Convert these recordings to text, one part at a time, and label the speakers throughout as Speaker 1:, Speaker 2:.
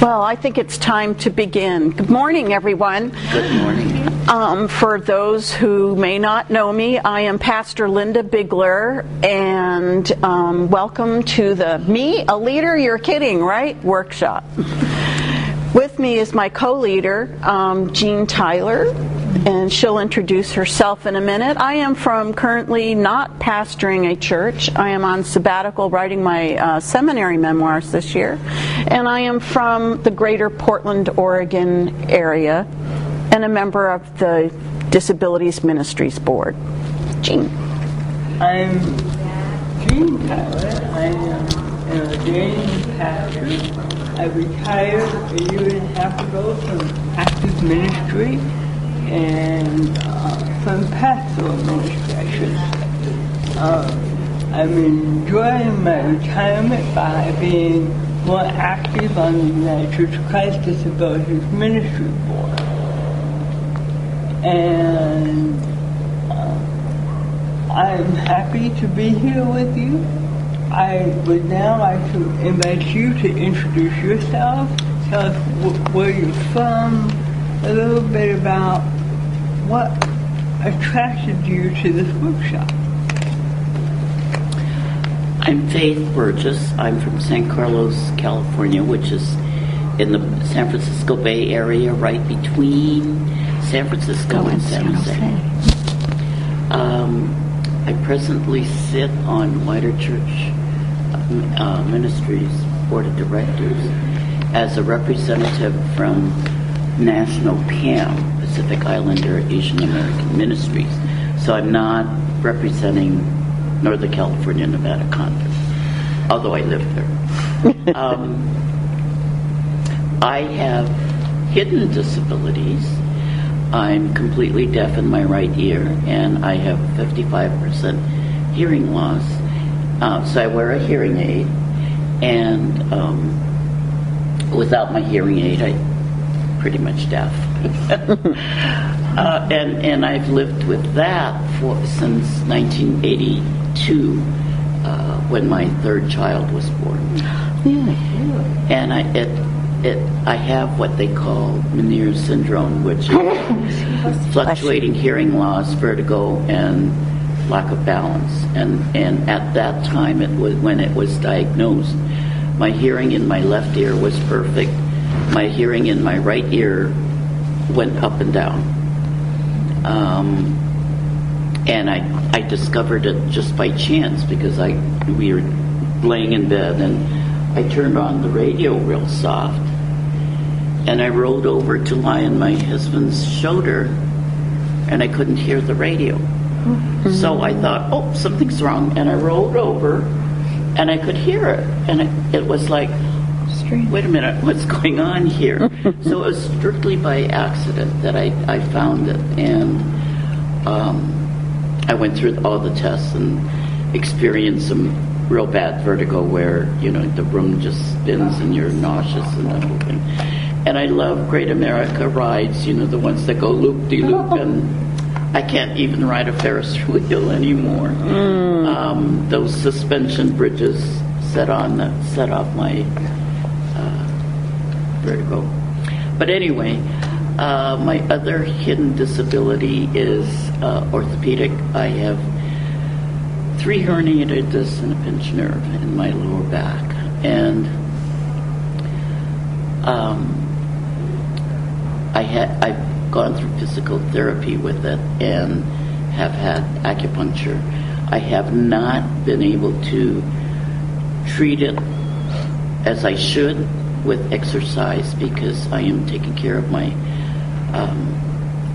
Speaker 1: Well, I think it's time to begin. Good morning, everyone.
Speaker 2: Good morning.
Speaker 1: For those who may not know me, I am Pastor Lynda Bigler, and welcome to the Me, a Leader, You're Kidding, Right? workshop. With me is my co-leader, Jeanne Tyler, and she'll introduce herself in a minute. I am currently not pastoring a church. I am on sabbatical writing my seminary memoirs this year, and I am from the greater Portland, Oregon area, and a member of the Disabilities Ministries Board. Jeanne.
Speaker 3: I'm Jeanne Tyler. I am an ordained pastor. I retired a year and a half ago from active ministry and from pastoral ministry, I should say. I'm enjoying my retirement by being more active on the United Church of Christ Disabilities Ministry Board. And I'm happy to be here with you. I would now like to invite you to introduce yourself, tell us where you're from, a little bit about what attracted you to this workshop.
Speaker 2: I'm Faith Burgess. I'm from San Carlos, California, which is in the San Francisco Bay Area, right between San Francisco and San Jose. I presently sit on Wider Church Ministries Board of Directors as a representative from National PAM, Pacific Islander Asian American Ministries. So I'm not representing Northern California, Nevada Conference, although I live there. I have hidden disabilities. I'm completely deaf in my right ear, and I have 55% hearing loss. So I wear a hearing aid, and without my hearing aid, I'm pretty much deaf. And I've lived with that since 1982, when my third child was born. And I have what they call Meniere's syndrome, which is fluctuating hearing loss, vertigo, and lack of balance. And at that time, when it was diagnosed, my hearing in my left ear was perfect. My hearing in my right ear went up and down. And I discovered it just by chance, because we were laying in bed and I turned on the radio real soft, and I rolled over to lie on my husband's shoulder, and I couldn't hear the radio. So I thought, oh, something's wrong, and I rolled over, and I could hear it, and it was like, wait a minute, what's going on here? So it was strictly by accident that I found it, and I went through all the tests and experienced some real bad vertigo where, the room just spins and you're nauseous and everything. And I love Great America rides, the ones that go loop-de-loop, and I can't even ride a Ferris wheel anymore. Those suspension bridges set off my vertigo. But anyway, my other hidden disability is orthopedic. I have 3 herniated discs and a pinched nerve in my lower back, and I've gone through physical therapy with it and have had acupuncture. I have not been able to treat it as I should with exercise, because I am taking care of my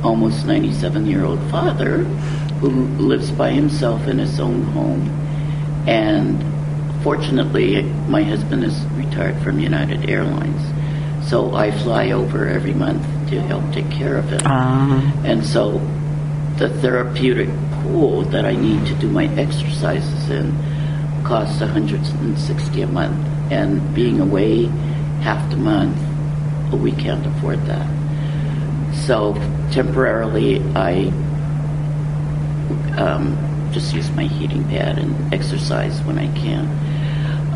Speaker 2: almost 97-year-old father, who lives by himself in his own home. And fortunately, my husband is retired from United Airlines, so I fly over every month to help take care of him. And so the therapeutic pool that I need to do my exercises in costs $160 a month, and being away half the month, we can't afford that. So temporarily I just use my heating pad and exercise when I can.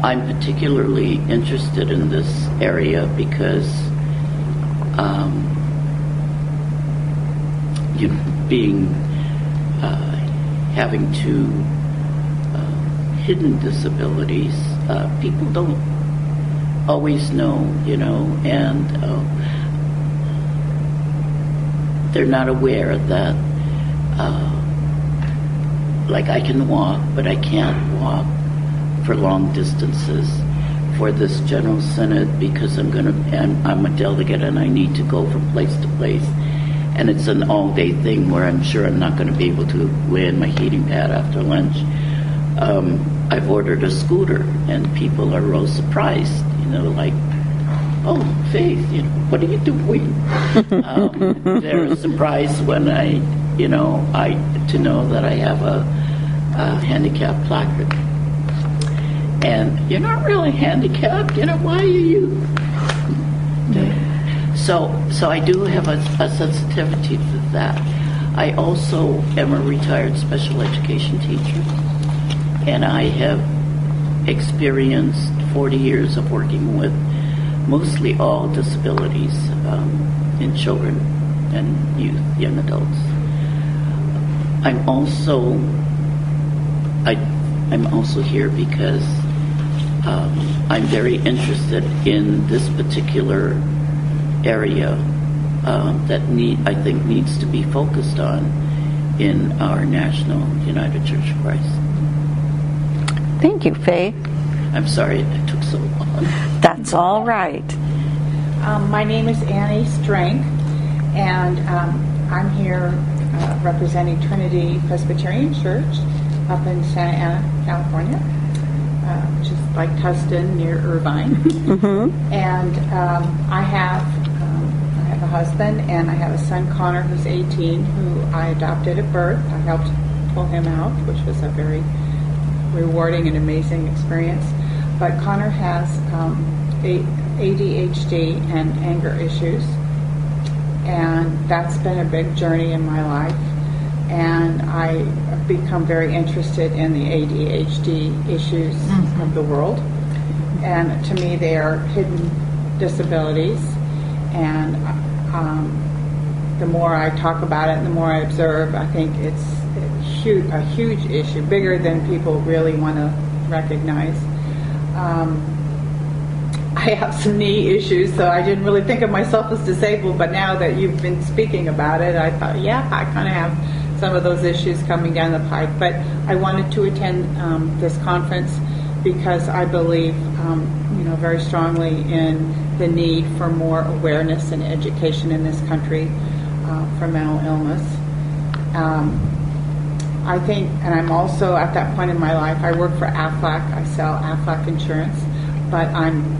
Speaker 2: I'm particularly interested in this area because having two hidden disabilities, people don't always know, and they're not aware that, like, I can walk, but I can't walk for long distances for this General Synod because I'm a delegate and I need to go from place to place. And it's an all-day thing where I'm sure I'm not going to be able to lay in my heating pad after lunch. I've ordered a scooter, and people are real surprised, like, "Oh, Faith, what are you doing?" They're surprised when to know that I have a handicap placard. And you're not really handicapped, why are you? So I do have a sensitivity to that. I also am a retired special education teacher, and I have experienced 40 years of working with mostly all disabilities in children and youth, young adults. I'm also here because I'm very interested in this particular area that I think needs to be focused on in our National United Church of Christ.
Speaker 1: Thank you, Faith.
Speaker 2: I'm sorry it took so long.
Speaker 1: That's all right.
Speaker 4: My name is Annie Strength, and I'm here representing Trinity Presbyterian Church up in Santa Ana, California, which is like Tustin near Irvine.
Speaker 1: Mm-hmm.
Speaker 4: And I have a husband, and I have a son, Connor, who's 18, who I adopted at birth. I helped pull him out, which was a very rewarding and amazing experience. But Connor has ADHD and anger issues, and that's been a big journey in my life. And I have become very interested in the ADHD issues of the world. And to me, they are hidden disabilities. And the more I talk about it, and the more I observe, I think it's a huge issue, bigger than people really want to recognize. I have some knee issues, so I didn't really think of myself as disabled, but now that you've been speaking about it, I thought, yeah, I kind of have some of those issues coming down the pike. But I wanted to attend this conference because I believe, very strongly in the need for more awareness and education in this country for mental illness. I think, and I'm also at that point in my life, I work for Aflac, I sell Aflac insurance, but I'm,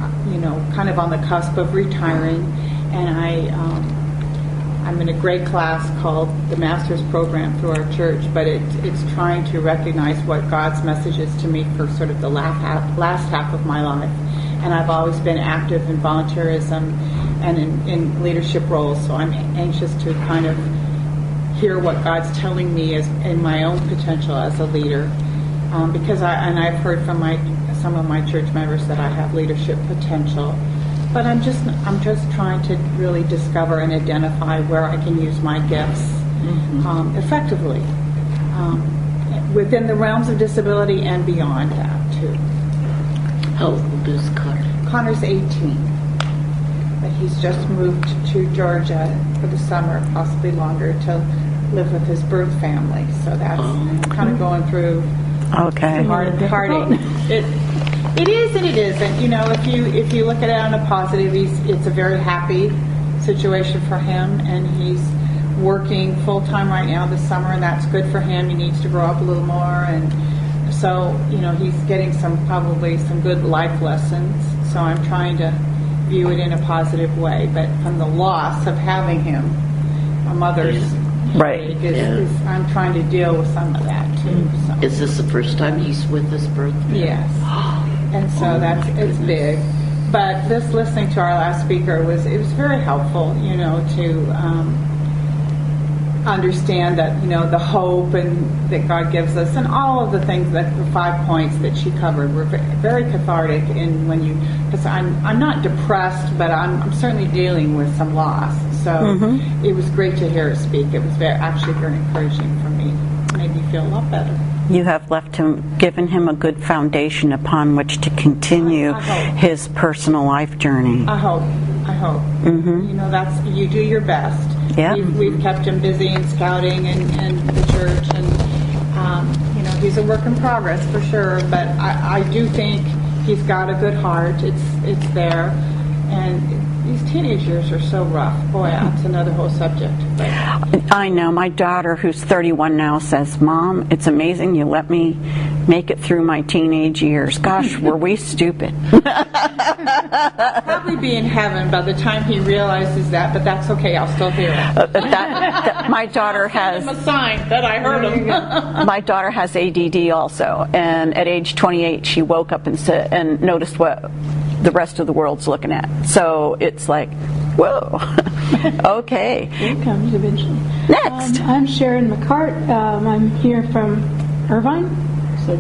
Speaker 4: kind of on the cusp of retiring, and I'm in a great class called the Master's Program through our church, but it's trying to recognize what God's message is to me for sort of the last half of my life. And I've always been active in volunteerism and in leadership roles, so I'm anxious to kind of hear what God's telling me in my own potential as a leader, because I've heard from some of my church members that I have leadership potential, but I'm just trying to really discover and identify where I can use my gifts effectively within the realms of disability and beyond that too.
Speaker 2: How old is Connor?
Speaker 4: Connor's 18, but he's just moved to Georgia for the summer, possibly longer, to live with his birth family. So that's kind of going through heartache. It is and it isn't. If you look at it on a positive, it's a very happy situation for him, and he's working full time right now this summer, and that's good for him. He needs to grow up a little more, and so he's getting probably some good life lessons. So I'm trying to view it in a positive way. But from the loss of having him, my mother's I'm trying to deal with some of that too. So.
Speaker 2: Is this the first time he's with his birth family?
Speaker 4: Yes. And so it's big. But this listening to our last speaker it was very helpful, to understand that, the hope and that God gives us, and all of the things, that the 5 points that she covered were very cathartic. And because I'm not depressed, but I'm certainly dealing with some loss. So it was great to hear her speak. It was actually very encouraging for me. It made me feel a lot better.
Speaker 1: You have given him a good foundation upon which to continue his personal life journey.
Speaker 4: I hope. You do your best.
Speaker 1: Yeah.
Speaker 4: We've kept him busy in scouting and the church, and he's a work in progress for sure. But I do think he's got a good heart. It's there, and these teenage years are so rough. Boy, that's another whole subject. But
Speaker 1: I know. My daughter, who's 31 now, says, "Mom, it's amazing you let me make it through my teenage years. Gosh, were we stupid?"
Speaker 4: Probably be in heaven by the time he realizes that, but that's okay. I'll still hear it.
Speaker 1: My daughter has
Speaker 4: a sign that I heard him.
Speaker 1: My daughter has ADD also, and at age 28, she woke up and noticed what the rest of the world's looking at. So it's like, whoa, okay.
Speaker 5: It comes eventually.
Speaker 1: Next.
Speaker 5: I'm Sharon McCart. I'm here from Irvine, so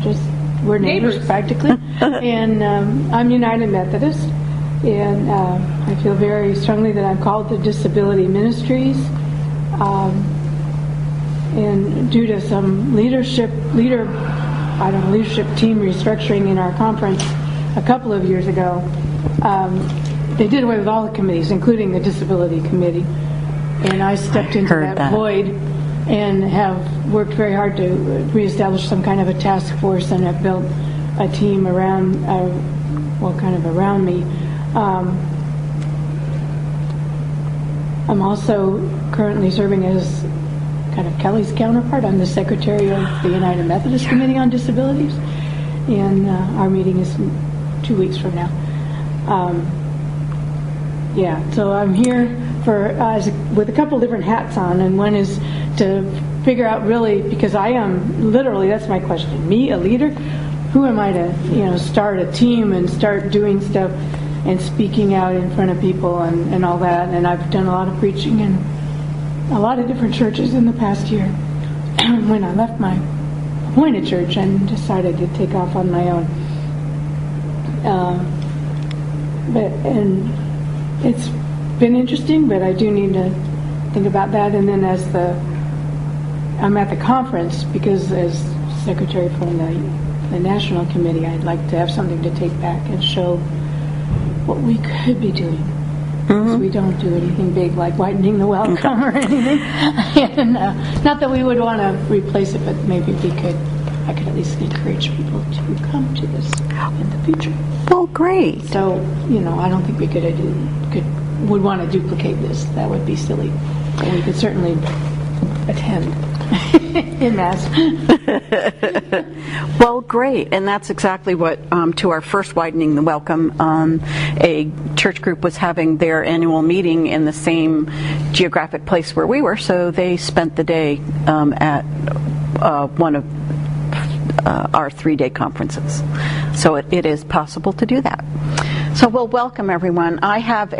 Speaker 5: we're neighbors practically. And I'm United Methodist, and I feel very strongly that I'm called to disability ministries. And due to some leadership team restructuring in our conference a couple of years ago, they did away with all the committees, including the disability committee. And I stepped into that void and have worked very hard to reestablish some kind of a task force, and have built a team around, around me. I'm also currently serving as kind of Kelly's counterpart. I'm the secretary of the United Methodist Committee on Disabilities, and our meeting is 2 weeks from now. So I'm here with a couple different hats on, and one is to figure out really, because I am literally, that's my question, me, a leader, who am I to start a team and start doing stuff and speaking out in front of people and all that. And I've done a lot of preaching in a lot of different churches in the past year. When I left my appointed church and decided to take off on my own. And it's been interesting, but I do need to think about that. And then I'm at the conference, because as secretary from the national committee, I'd like to have something to take back and show what we could be doing. Because we don't do anything big like widening the welcome or anything. And, not that we would want to replace it, but maybe I could at least encourage people to come to this in the future.
Speaker 1: Well, great.
Speaker 5: So, I don't think we would want to duplicate this. That would be silly. But we could certainly attend in mass.
Speaker 1: Well, great. And that's exactly what, to our first Widening the Welcome, a church group was having their annual meeting in the same geographic place where we were, so they spent the day at one of our 3-day conferences. So it is possible to do that. So we'll welcome everyone. I have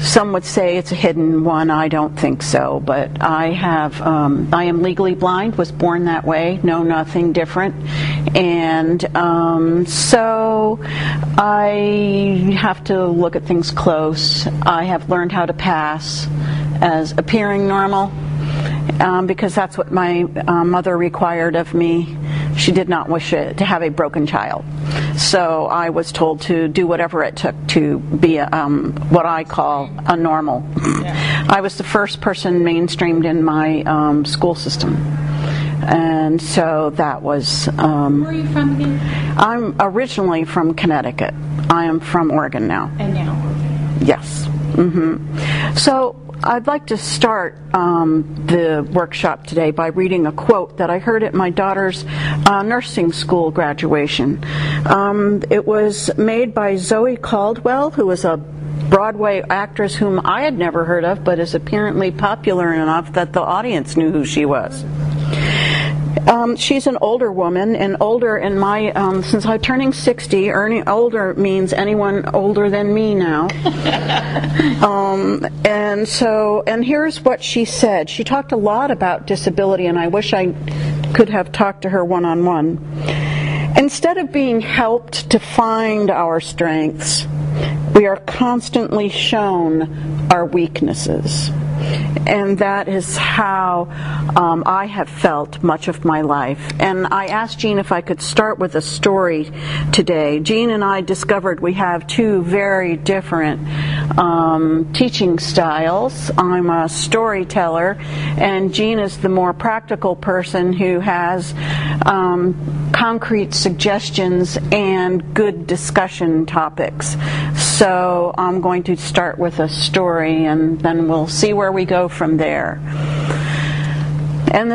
Speaker 1: some would say it's a hidden one. I don't think so, but I am legally blind, was born that way, know nothing different. And so I have to look at things close. I have learned how to pass as appearing normal, because that's what my mother required of me. She did not wish to have a broken child. So I was told to do whatever it took to be what I call a normal. Yeah. I was the first person mainstreamed in my school system. And so that was...
Speaker 4: Where are you from again?
Speaker 1: I'm originally from Connecticut. I am from Oregon now.
Speaker 4: And now?
Speaker 1: Yes. So I'd like to start the workshop today by reading a quote that I heard at my daughter's nursing school graduation. It was made by Zoe Caldwell, who was a Broadway actress whom I had never heard of, but is apparently popular enough that the audience knew who she was. She's an older woman, and older in my, since I'm turning 60, older means anyone older than me now. And here's what she said. She talked a lot about disability, and I wish I could have talked to her one-on-one. Instead of being helped to find our strengths, we are constantly shown our weaknesses. And that is how I have felt much of my life. And I asked Jeanne if I could start with a story today. Jeanne and I discovered we have two very different teaching styles. I'm a storyteller, and Jeanne is the more practical person who has concrete suggestions and good discussion topics. So I'm going to start with a story, and then we'll see where we go from there. And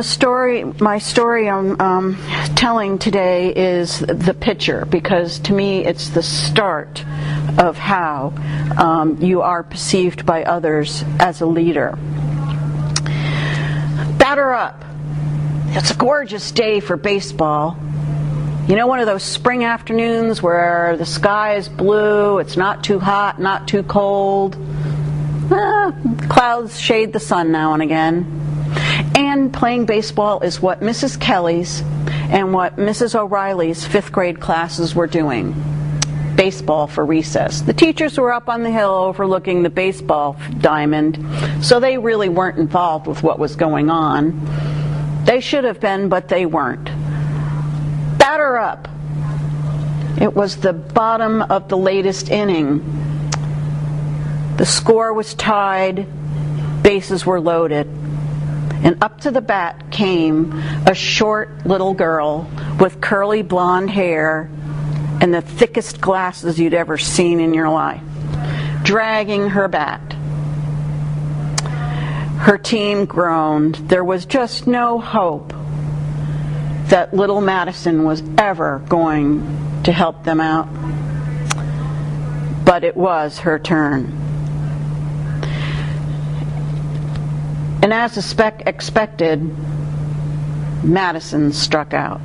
Speaker 1: my story I'm telling today is the picture, because to me it's the start of how you are perceived by others as a leader. Batter up. It's a gorgeous day for baseball. You know, one of those spring afternoons where the sky is blue, it's not too hot, not too cold. Clouds shade the sun now and again. And playing baseball is what Mrs. Kelly's and what Mrs. O'Reilly's 5th grade classes were doing. Baseball for recess. The teachers were up on the hill overlooking the baseball diamond, so they really weren't involved with what was going on. They should have been, but they weren't. Batter up. It was the bottom of the latest inning. The score was tied, bases were loaded, and up to the bat came a short little girl with curly blonde hair and the thickest glasses you'd ever seen in your life, dragging her bat. Her team groaned. There was just no hope that little Madison was ever going to help them out. But it was her turn. And as expected, Madison struck out.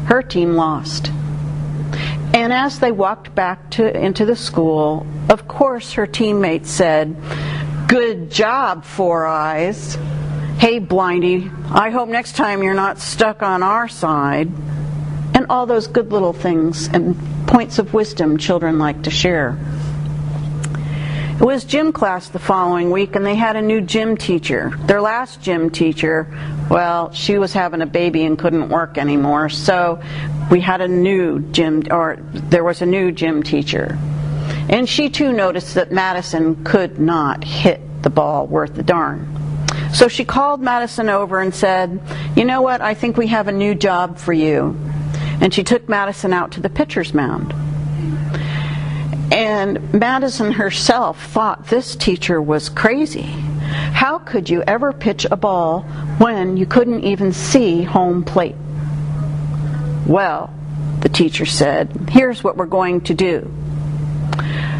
Speaker 1: Her team lost. And as they walked back into the school, of course her teammates said, "Good job, Four Eyes. Hey, Blindy, I hope next time you're not stuck on our side." And all those good little things and points of wisdom children like to share. It was gym class the following week, and they had a new gym teacher. Their last gym teacher, well, she was having a baby and couldn't work anymore, so there was a new gym teacher. And she too noticed that Madison could not hit the ball worth a darn. So she called Madison over and said, "You know what, I think we have a new job for you." And she took Madison out to the pitcher's mound. And Madison herself thought this teacher was crazy. How could you ever pitch a ball when you couldn't even see home plate? "Well," the teacher said, "here's what we're going to do.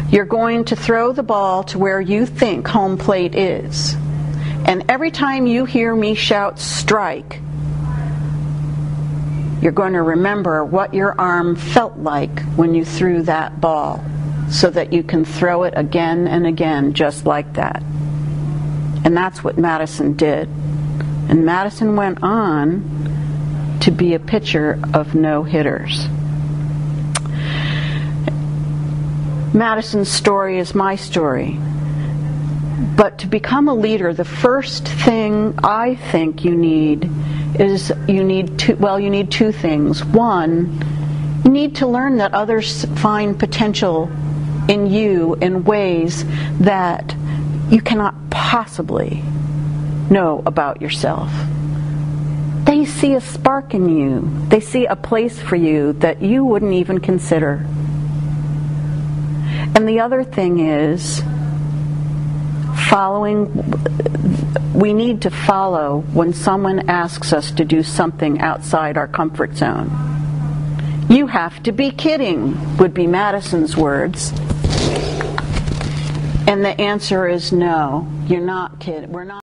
Speaker 1: You're going to throw the ball to where you think home plate is. And every time you hear me shout strike, you're going to remember what your arm felt like when you threw that ball, so that you can throw it again and again just like that." And that's what Madison did. And Madison went on to be a pitcher of no-hitters. Madison's story is my story. But to become a leader, the first thing I think you need is you need two things. One, you need to learn that others find potential in you in ways that you cannot possibly know about yourself. They see a spark in you. They see a place for you that you wouldn't even consider. And the other thing is, we need to follow when someone asks us to do something outside our comfort zone. "You have to be kidding," would be Madison's words. And the answer is no, you're not kidding. We're not.